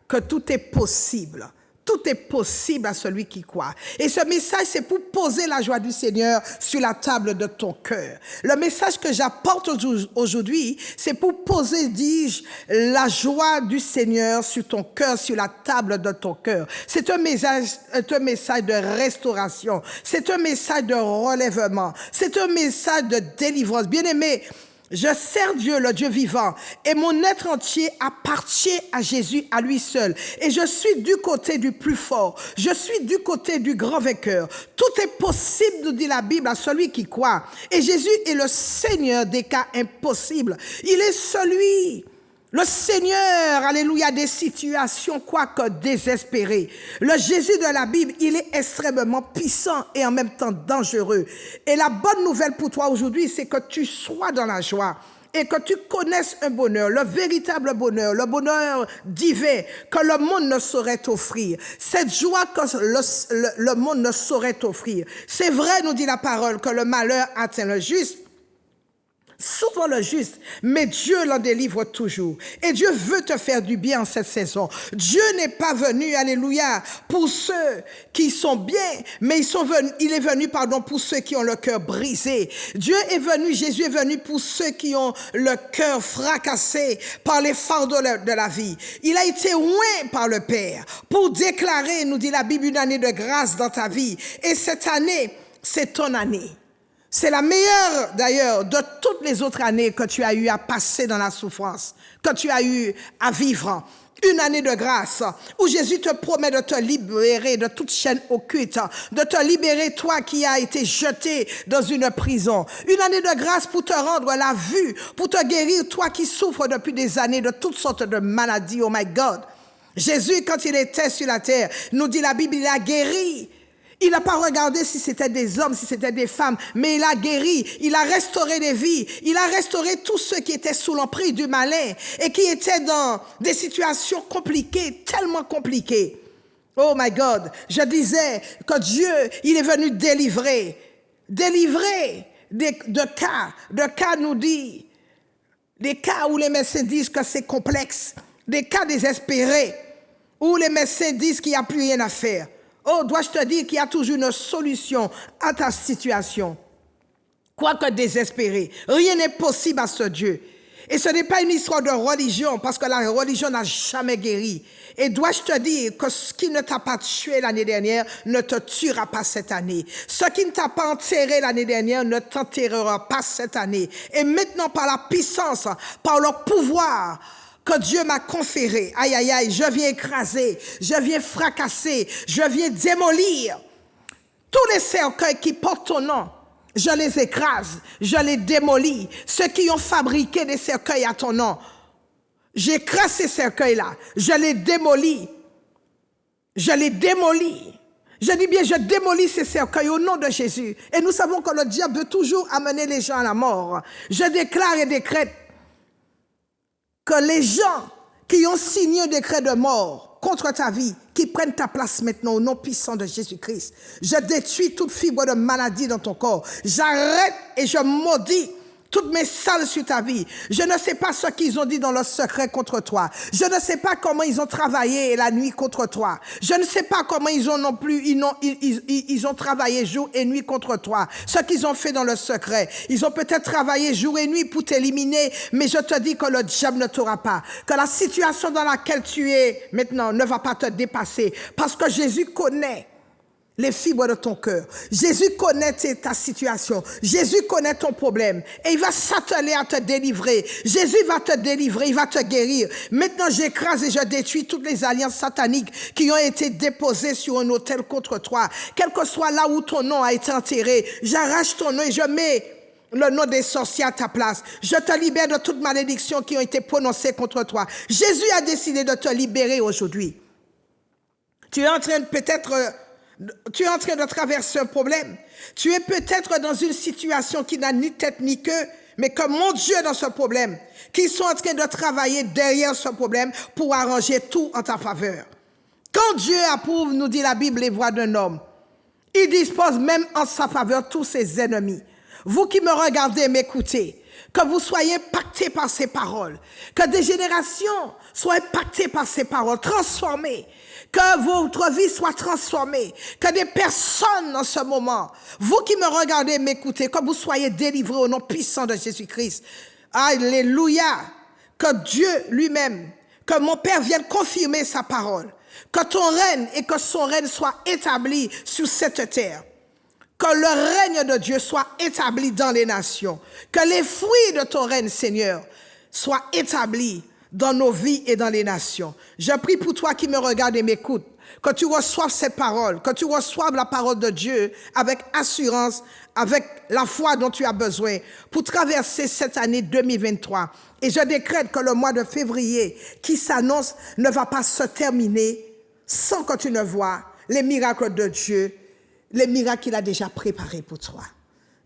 que tout est possible. Tout est possible à celui qui croit. Et ce message, c'est pour poser la joie du Seigneur sur la table de ton cœur. Le message que j'apporte aujourd'hui, c'est pour poser, dis-je, la joie du Seigneur sur ton cœur, sur la table de ton cœur. C'est un message de restauration. C'est un message de relèvement. C'est un message de délivrance. Bien-aimé, Je sers Dieu, le Dieu vivant, et mon être entier appartient à Jésus, à lui seul. Et je suis du côté du plus fort. Je suis du côté du grand vainqueur. Tout est possible, nous dit la Bible, à celui qui croit. Et Jésus est le Seigneur des cas impossibles. Il est celui, le Seigneur, alléluia, des situations quoique désespérées. Le Jésus de la Bible, il est extrêmement puissant et en même temps dangereux. Et la bonne nouvelle pour toi aujourd'hui, c'est que tu sois dans la joie et que tu connaisses un bonheur, le véritable bonheur, le bonheur divin que le monde ne saurait t'offrir. Cette joie que le monde ne saurait t'offrir. C'est vrai, nous dit la parole, que le malheur atteint le juste, souvent le juste, mais Dieu l'en délivre toujours. Et Dieu veut te faire du bien en cette saison. Dieu n'est pas venu, alléluia, pour ceux qui sont bien, mais il est venu, pour ceux qui ont le cœur brisé. Dieu est venu, Jésus est venu pour ceux qui ont le cœur fracassé par les fardeaux de la vie. Il a été oint par le Père pour déclarer, nous dit la Bible, une année de grâce dans ta vie. Et cette année, c'est ton année. C'est la meilleure, d'ailleurs, de toutes les autres années que tu as eu à passer dans la souffrance, que tu as eu à vivre. Une année de grâce où Jésus te promet de te libérer de toute chaîne occulte, de te libérer, toi qui as été jeté dans une prison. Une année de grâce pour te rendre la vue, pour te guérir, toi qui souffres depuis des années de toutes sortes de maladies. Oh my God! Jésus, quand il était sur la terre, nous dit la Bible, il a guéri. Il n'a pas regardé si c'était des hommes, si c'était des femmes, mais il a guéri, il a restauré des vies, il a restauré tous ceux qui étaient sous l'emprise du malin et qui étaient dans des situations compliquées, tellement compliquées. Oh my God, je disais que Dieu, il est venu délivrer de cas nous dit, des cas où les médecins disent que c'est complexe, des cas désespérés, où les médecins disent qu'il n'y a plus rien à faire. Oh, dois-je te dire qu'il y a toujours une solution à ta situation. Quoique désespéré, rien n'est possible à ce Dieu. Et ce n'est pas une histoire de religion, parce que la religion n'a jamais guéri. Et dois-je te dire que ce qui ne t'a pas tué l'année dernière ne te tuera pas cette année. Ce qui ne t'a pas enterré l'année dernière ne t'enterrera pas cette année. Et maintenant, par la puissance, par le pouvoir que Dieu m'a conféré, aïe, aïe, aïe, je viens écraser, je viens fracasser, je viens démolir tous les cercueils qui portent ton nom. Je les écrase, je les démolis. Ceux qui ont fabriqué des cercueils à ton nom, j'écrase ces cercueils-là, je les démolis. Je les démolis. Je dis bien, je démolis ces cercueils au nom de Jésus. Et nous savons que le diable veut toujours amener les gens à la mort. Je déclare et décrète que les gens qui ont signé un décret de mort contre ta vie, qui prennent ta place maintenant au nom puissant de Jésus-Christ. Je détruis toute fibre de maladie dans ton corps. J'arrête et je maudis toutes mes salles sur ta vie. Je ne sais pas ce qu'ils ont dit dans leur secret contre toi. Je ne sais pas comment ils ont travaillé la nuit contre toi. Je ne sais pas comment ils ont travaillé jour et nuit contre toi. Ce qu'ils ont fait dans le secret. Ils ont peut-être travaillé jour et nuit pour t'éliminer, mais je te dis que le diable ne t'aura pas. Que la situation dans laquelle tu es maintenant ne va pas te dépasser. Parce que Jésus connaît les fibres de ton cœur. Jésus connaît ta situation. Jésus connaît ton problème. Et il va s'atteler à te délivrer. Jésus va te délivrer, il va te guérir. Maintenant, j'écrase et je détruis toutes les alliances sataniques qui ont été déposées sur un autel contre toi. Quel que soit là où ton nom a été enterré, j'arrache ton nom et je mets le nom des sorciers à ta place. Je te libère de toutes malédictions qui ont été prononcées contre toi. Jésus a décidé de te libérer aujourd'hui. Tu es en train de traverser un problème. Tu es peut-être dans une situation qui n'a ni tête ni queue, mais que mon Dieu est dans ce problème, qui sont en train de travailler derrière ce problème pour arranger tout en ta faveur. Quand Dieu approuve, nous dit la Bible, les voies d'un homme, il dispose même en sa faveur tous ses ennemis. Vous qui me regardez, m'écoutez, que vous soyez impactés par ces paroles, que des générations soient impactées par ces paroles, transformées, que votre vie soit transformée, que des personnes en ce moment, vous qui me regardez, m'écoutez, que vous soyez délivrés au nom puissant de Jésus-Christ. Alléluia. Que Dieu lui-même, que mon Père vienne confirmer sa parole, que ton règne et que son règne soient établis sur cette terre. Que le règne de Dieu soit établi dans les nations. Que les fruits de ton règne, Seigneur, soient établis dans nos vies et dans les nations. Je prie pour toi qui me regarde et m'écoute, que tu reçoives cette parole, que tu reçoives la parole de Dieu avec assurance, avec la foi dont tu as besoin pour traverser cette année 2023. Et je décrète que le mois de février qui s'annonce ne va pas se terminer sans que tu ne vois les miracles de Dieu, les miracles qu'il a déjà préparés pour toi.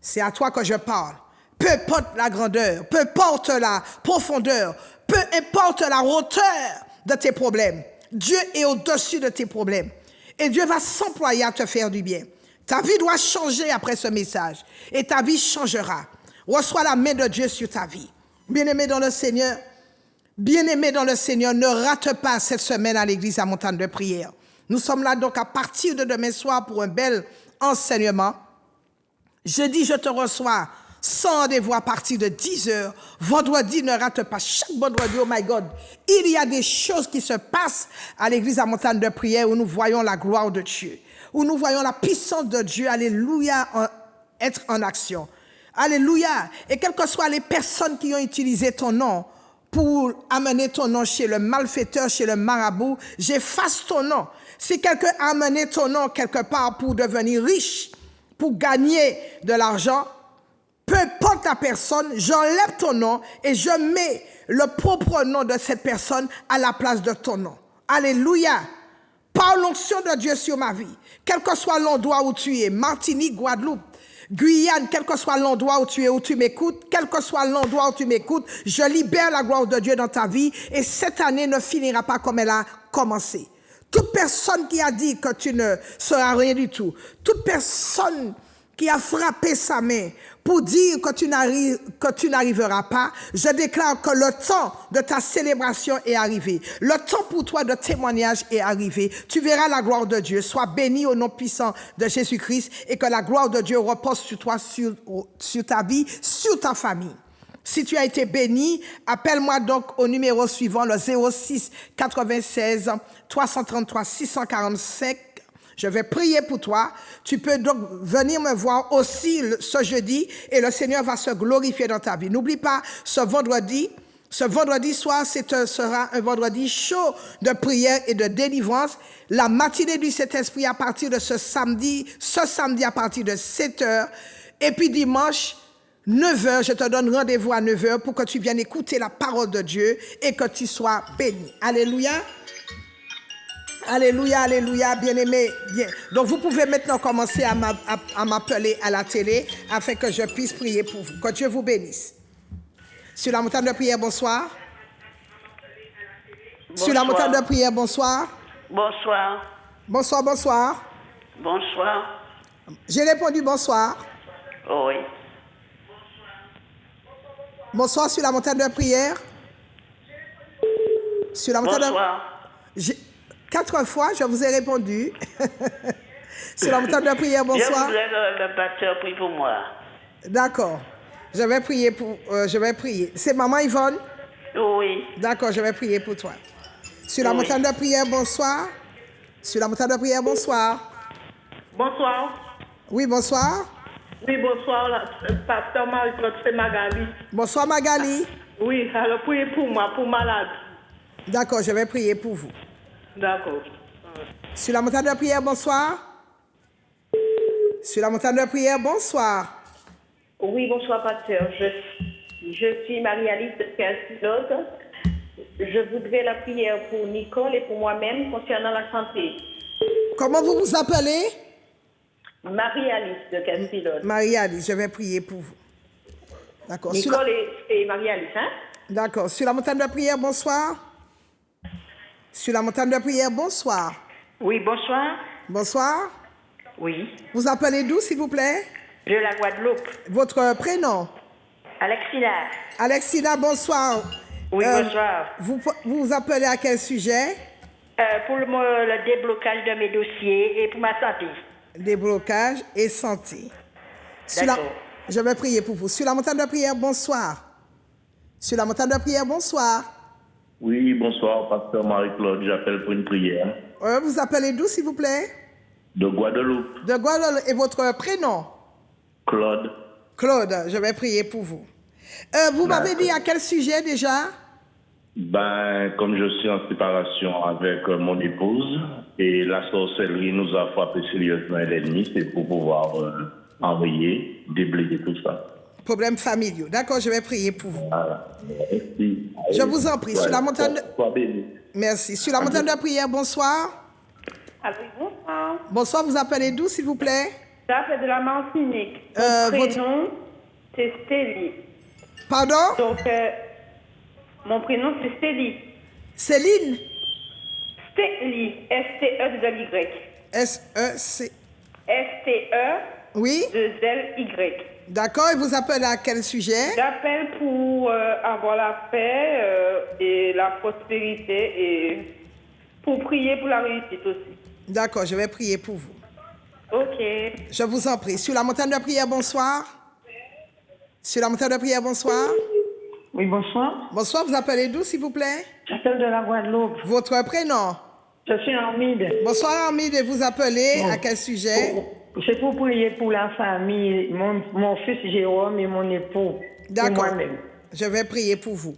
C'est à toi que je parle. Peu importe la grandeur, peu importe la profondeur, peu importe la hauteur de tes problèmes, Dieu est au-dessus de tes problèmes. Et Dieu va s'employer à te faire du bien. Ta vie doit changer après ce message. Et ta vie changera. Reçois la main de Dieu sur ta vie. Bien-aimé dans le Seigneur, ne rate pas cette semaine à l'église à Montagne de prière. Nous sommes là donc à partir de demain soir pour un bel enseignement. Jeudi, je te reçois sans rendez-vous à partir de 10h. Vendredi, ne rate pas. Chaque vendredi, oh my God, il y a des choses qui se passent à l'église à Montagne de prière où nous voyons la gloire de Dieu, où nous voyons la puissance de Dieu, alléluia, être en action. Alléluia. Et quelles que soient les personnes qui ont utilisé ton nom pour amener ton nom chez le malfaiteur, chez le marabout, j'efface ton nom. Si quelqu'un a amené ton nom quelque part pour devenir riche, pour gagner de l'argent, peu importe la personne, j'enlève ton nom et je mets le propre nom de cette personne à la place de ton nom. Alléluia. Par l'onction de Dieu sur ma vie, quel que soit l'endroit où tu es, Martinique, Guadeloupe, Guyane, quel que soit l'endroit où tu es, où tu m'écoutes, quel que soit l'endroit où tu m'écoutes, je libère la gloire de Dieu dans ta vie et cette année ne finira pas comme elle a commencé. Toute personne qui a dit que tu ne seras rien du tout, toute personne qui a frappé sa main pour dire que tu n'arriveras pas, je déclare que le temps de ta célébration est arrivé. Le temps pour toi de témoignage est arrivé. Tu verras la gloire de Dieu. Sois béni au nom puissant de Jésus-Christ et que la gloire de Dieu repose sur toi, sur ta vie, sur ta famille. Si tu as été béni, appelle-moi donc au numéro suivant, le 06 96 333 645. Je vais prier pour toi. Tu peux donc venir me voir aussi ce jeudi et le Seigneur va se glorifier dans ta vie. N'oublie pas, ce vendredi soir, sera un vendredi chaud de prière et de délivrance. La matinée du Saint-Esprit à partir de ce samedi à partir de 7h. Et puis dimanche, 9h, je te donne rendez-vous à 9h pour que tu viennes écouter la parole de Dieu et que tu sois béni. Alléluia. Alléluia, alléluia, bien-aimé. Bien. Donc, vous pouvez maintenant commencer à m'appeler à la télé afin que je puisse prier pour vous. Que Dieu vous bénisse. Sur la montagne de prière, bonsoir. Bonsoir. Sur la montagne de prière, bonsoir. Bonsoir. Bonsoir, bonsoir. Bonsoir. J'ai répondu bonsoir. Oui. Bonsoir sur la montagne de prière. Sur la montagne Bonsoir. 4 fois, je vous ai répondu. Sur la montagne de prière, bonsoir. Je voudrais que le pasteur prie pour moi. D'accord. Je vais prier. C'est maman Yvonne? Oui. D'accord, je vais prier pour toi. Sur la montagne de prière, bonsoir. Sur la montagne de prière, bonsoir. Bonsoir. Oui, bonsoir. Oui, bonsoir, pasteur Marie-Claude, c'est Magali. Bonsoir Magali. Oui, alors priez pour moi, pour malade. D'accord, je vais prier pour vous. D'accord. Sur la montagne de prière, bonsoir. Sur la montagne de prière, bonsoir. Oui, bonsoir, pasteur. Je suis Marie-Alice de Castilode. Je voudrais la prière pour Nicole et pour moi-même concernant la santé. Comment vous vous appelez? Marie-Alice de Castilode. Marie-Alice, je vais prier pour vous. D'accord. Nicole et Marie-Alice, hein? D'accord. Sur la montagne de prière, bonsoir. Sur la montagne de prière, bonsoir. Oui, bonsoir. Bonsoir. Oui. Vous appelez d'où, s'il vous plaît? De la Guadeloupe. Votre prénom? Alexina. Alexina, bonsoir. Oui, bonsoir. Vous appelez à quel sujet? Pour le déblocage de mes dossiers et pour ma santé. Déblocage et santé. D'accord. Je vais prier pour vous. Sur la montagne de prière, bonsoir. Sur la montagne de prière, bonsoir. Oui, bonsoir, pasteur Marie-Claude, j'appelle pour une prière. Vous appelez d'où, s'il vous plaît? De Guadeloupe. De Guadeloupe. Et votre prénom? Claude. Claude, je vais prier pour vous. Vous m'avez dit à quel sujet déjà? Ben, comme je suis en séparation avec mon épouse et la sorcellerie nous a frappé sérieusement l'ennemi, c'est pour pouvoir enrayer, déblayer tout ça. Problèmes familiaux. D'accord, je vais prier pour vous. Voilà. Merci. Je vous en prie. Sur la montagne de... Sois béni. Merci. Sur la montagne de prière, bonsoir. Allô, bonsoir. Bonsoir, vous appelez d'où, s'il vous plaît? J'appelle de la Martinique. Mon prénom, c'est Stélie. Pardon? Donc, mon prénom, c'est Stélie. Céline? Stélie. S-T-E-2-L-Y. S-E-C... S-T-E-2-L-Y. Oui? D'accord, et vous appelez à quel sujet? J'appelle pour avoir la paix et la prospérité et pour prier pour la réussite aussi. D'accord, je vais prier pour vous. Ok. Je vous en prie. Sur la montagne de prière, bonsoir. Sur la montagne de prière, bonsoir. Oui, bonsoir. Bonsoir, vous appelez d'où, s'il vous plaît? J'appelle de la Guadeloupe. Votre prénom? Je suis Armide. Bonsoir, Armide, et vous appelez à quel sujet? C'est pour prier pour la famille, mon fils Jérôme et mon époux. D'accord. Et moi-même. Je vais prier pour vous.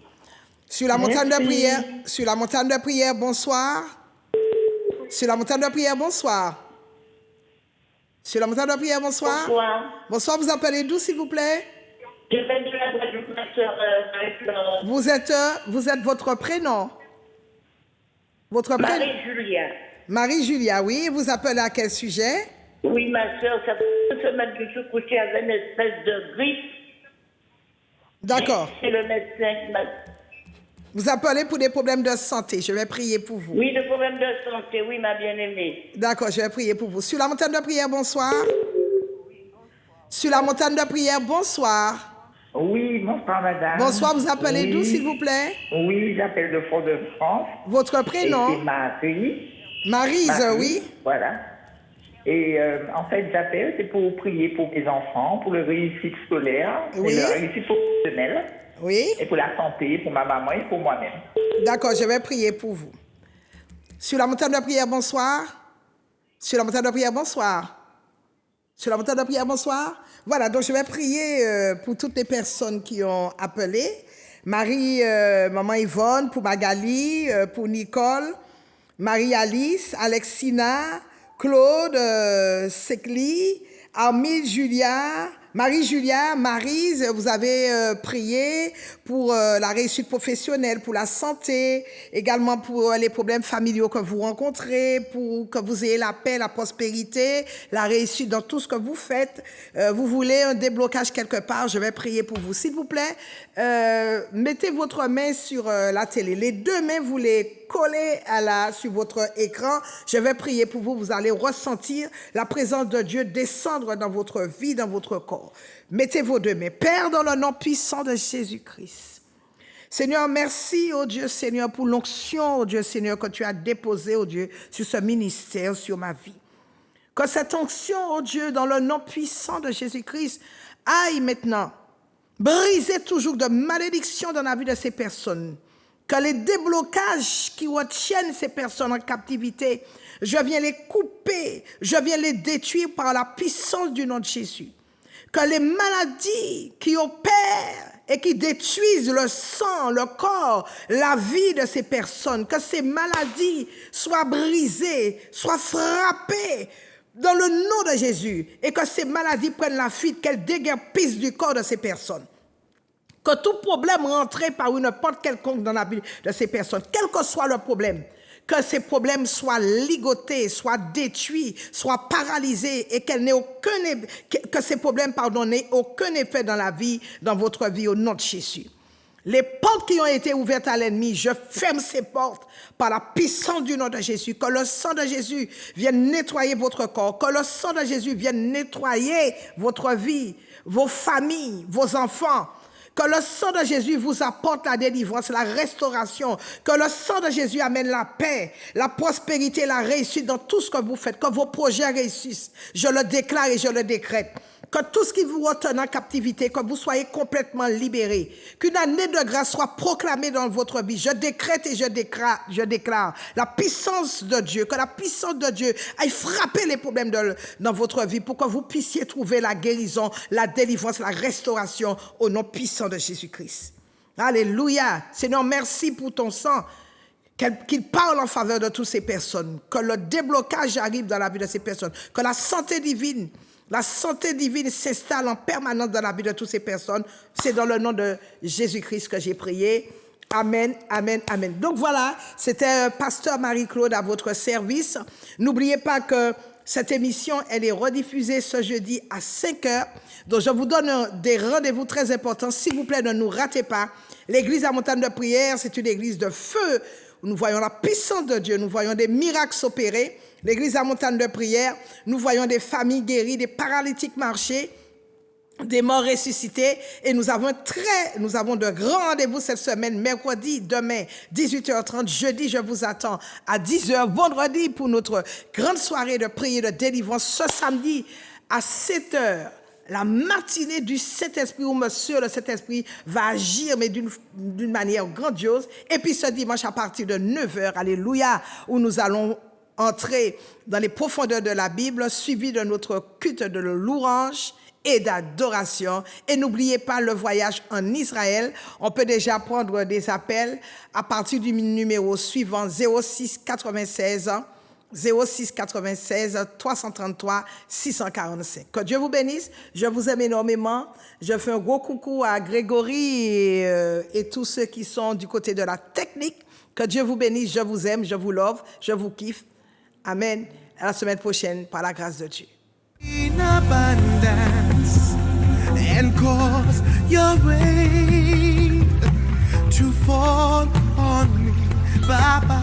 Sur la montagne de prière, sur la montagne de prière, bonsoir. Sur la montagne de prière, bonsoir. Sur la montagne de prière, bonsoir. Bonsoir. Bonsoir, vous appelez d'où, s'il vous plaît? Je viens de la Guadeloupe, ma soeur Marie-Florence. Vous êtes votre prénom? Votre prénom? Marie-Julia. Marie-Julia, oui. Et vous appelez à quel sujet? Oui, ma soeur, ça fait 2 semaines que je suis couchée avec une espèce de grippe. D'accord. C'est le médecin qui m'a... Vous appelez pour des problèmes de santé. Je vais prier pour vous. Oui, le problème de santé, oui, ma bien-aimée. D'accord, je vais prier pour vous. Sur la montagne de prière, bonsoir. Sur la montagne de prière, bonsoir. Oui, bonsoir madame. Bonsoir, vous appelez Oui. d'où, s'il vous plaît? Oui, j'appelle de Fort-de-France. Votre Et prénom? c'est Marie. Maryse, Marie, oui. Voilà. Et en fait, j'appelle, c'est pour prier pour mes enfants, pour leur réussite scolaire, Oui. et leur réussite professionnelle, Oui. et pour la santé, pour ma maman et pour moi-même. D'accord, je vais prier pour vous. Sur la montagne de prière, bonsoir. Sur la montagne de prière, bonsoir. Sur la montagne de prière, bonsoir. Voilà, donc je vais prier pour toutes les personnes qui ont appelé. Marie, maman Yvonne, pour Magali, pour Nicole, Marie-Alice, Alexina, Claude, Sekli, Armide, Julia, Marie-Julia, Maryse, vous avez prié pour la réussite professionnelle, pour la santé, également pour les problèmes familiaux que vous rencontrez, pour que vous ayez la paix, la prospérité, la réussite dans tout ce que vous faites. Vous voulez un déblocage quelque part, je vais prier pour vous. S'il vous plaît, mettez votre main sur la télé. Les 2 mains, vous les collez sur votre écran. Je vais prier pour vous. Vous allez ressentir la présence de Dieu descendre dans votre vie, dans votre corps. Mettez vos 2 mains. Père, dans le nom puissant de Jésus-Christ. Seigneur, merci, oh Dieu, Seigneur, pour l'onction, oh Dieu, Seigneur, que tu as déposée, oh Dieu, sur ce ministère, sur ma vie. Que cette onction, oh Dieu, dans le nom puissant de Jésus-Christ, aille maintenant briser toujours de malédiction dans la vie de ces personnes. Que les déblocages qui retiennent ces personnes en captivité, je viens les couper, je viens les détruire par la puissance du nom de Jésus. Que les maladies qui opèrent et qui détruisent le sang, le corps, la vie de ces personnes, que ces maladies soient brisées, soient frappées dans le nom de Jésus et que ces maladies prennent la fuite, qu'elles déguerpissent du corps de ces personnes. Que tout problème rentré par une porte quelconque dans la vie de ces personnes, quel que soit le problème, que ces problèmes soient ligotés, soient détruits, soient paralysés et qu'elle n'ait que ces problèmes, n'aient aucun effet dans la vie, dans votre vie, au nom de Jésus. Les portes qui ont été ouvertes à l'ennemi, je ferme ces portes par la puissance du nom de Jésus. Que le sang de Jésus vienne nettoyer votre corps. Que le sang de Jésus vienne nettoyer votre vie, vos familles, vos enfants. Que le sang de Jésus vous apporte la délivrance, la restauration. Que le sang de Jésus amène la paix, la prospérité, la réussite dans tout ce que vous faites. Que vos projets réussissent. Je le déclare et je le décrète. que tout ce qui vous retient en captivité, que vous soyez complètement libérés. Qu'une année de grâce soit proclamée dans votre vie. Je décrète et je déclare la puissance de Dieu, que la puissance de Dieu aille frapper les problèmes dans votre vie pour que vous puissiez trouver la guérison, la délivrance, la restauration au nom puissant de Jésus-Christ. Alléluia. Seigneur, merci pour ton sang. Qu'il parle en faveur de toutes ces personnes. Que le déblocage arrive dans la vie de ces personnes. Que la santé divine s'installe en permanence dans la vie de toutes ces personnes. C'est dans le nom de Jésus-Christ que j'ai prié. Amen, amen, amen. Donc voilà, c'était Pasteur Marie-Claude à votre service. N'oubliez pas que cette émission, elle est rediffusée ce jeudi à 5h. Donc je vous donne des rendez-vous très importants. S'il vous plaît, ne nous ratez pas. L'église à Montagne de Prière, c'est une église de feu. Nous voyons la puissance de Dieu, nous voyons des miracles s'opérer. L'église à Montagne de Prière, nous voyons des familles guéries, des paralytiques marcher, des morts ressuscités. Et nous avons de grands rendez-vous cette semaine, mercredi, demain, 18h30, jeudi, je vous attends à 10h, vendredi pour notre grande soirée de prière de délivrance, ce samedi à 7h. La matinée du Saint-Esprit où Monsieur le Saint-Esprit va agir, mais d'une manière grandiose. Et puis ce dimanche à partir de 9h, alléluia, où nous allons entrer dans les profondeurs de la Bible, suivi de notre culte de louange et d'adoration. Et n'oubliez pas le voyage en Israël. On peut déjà prendre des appels à partir du numéro suivant 06 96 333 645. Que Dieu vous bénisse. Je vous aime énormément. Je fais un gros coucou à Grégory et tous ceux qui sont du côté de la technique. Que Dieu vous bénisse. Je vous aime, je vous love, je vous kiffe. Amen. À la semaine prochaine, par la grâce de Dieu. In abundance, and cause your rain to fall on me, Baba.